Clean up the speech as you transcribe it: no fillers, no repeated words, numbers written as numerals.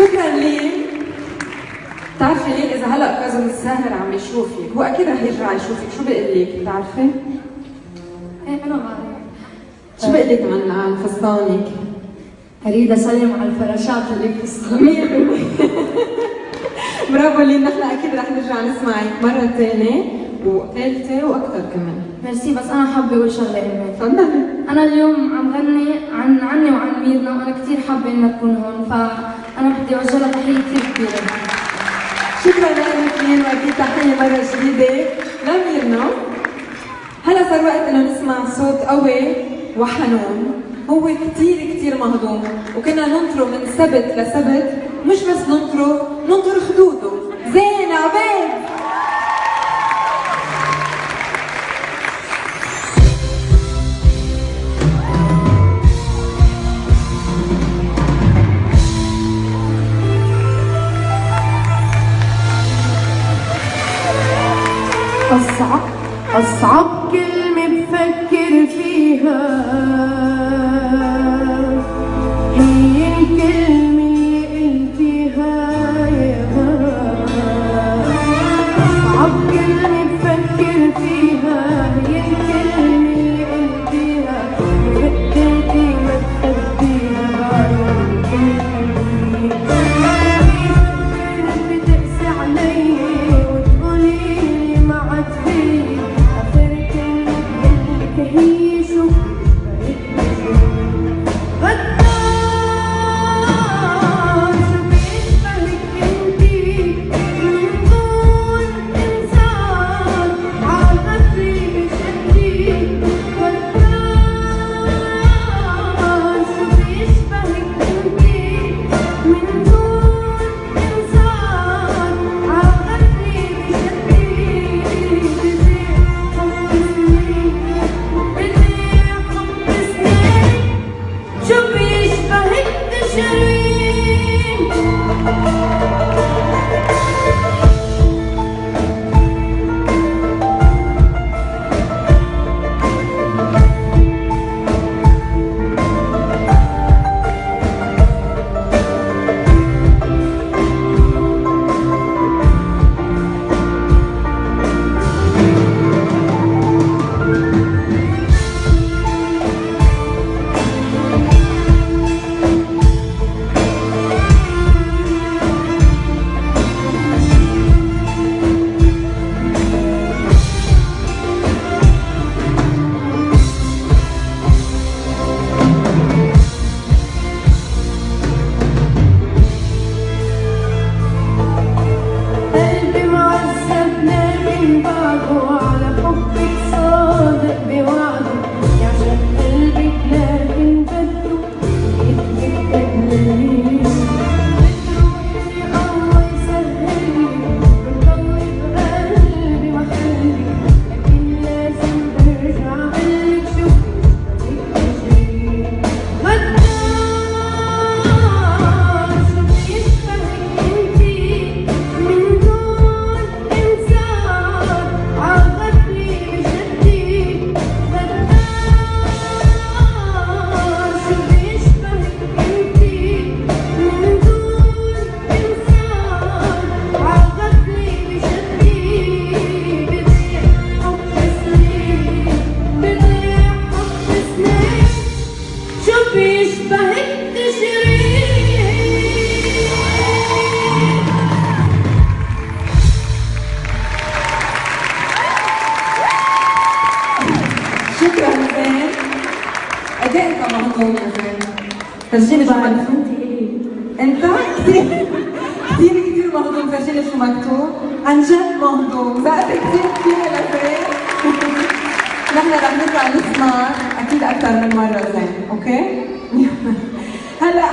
شكرا لي. بتعرفي ليه اذا هلا كاظم الساهر عم يشوفك هو اكيد رح يرجع يشوفك، شو بقول لك بتعرفي؟ ايه انا بعرف. شو بقول لك عن فستانك؟ اريد اسلم على الفراشات اللي بفستاني. 100% برافو لي. نحن اكيد رح نرجع نسمعك مرة ثانية وثالثة واكثر كمان. ميرسي، بس انا حابه اقول شغله ايمان. تفضلي. انا اليوم عم غني عني وعن ميرنا، وانا كثير حابه انها تكون هون، فانا بدي اوجه لها تحيه كثير كبيره. شكرا لك مين، واكيد تحيه مرة جديدة لميرنا. هلا صار وقت انه نسمع صوت قوي وحنون، هو كثير مهضوم، وكنا ننطره من سبت لسبت، مش بس ننطر خدوده. زين عبيد. أصعب كلمة بفكر فيها هي الكلمة اللي قلتيها يا أصعب كلمة بفكر فيها هي الكلمة اللي قلتيها، قدرتي ما تخبيها بعد بتقسي علي وتقولي ما عاد فيك. هي شو غدار، شو بيشبهك انتي من دون انسان عالغفلة بشكلي. غدار، شو بيشبهك انتي من دون انسان عالغفلة بشكلي. شو بيشبهك تشرين. شكرا زين. قد ايه انت مهضوم يا زين؟ فرجيني شو مكتوب. انت كثير مهضوم، فرجيني شو مكتوب. عن جد مهضوم، زقت كثير لزين. نحن رح نرجع نسمع اكيد اكثر من مره زين، اوكي؟ هلا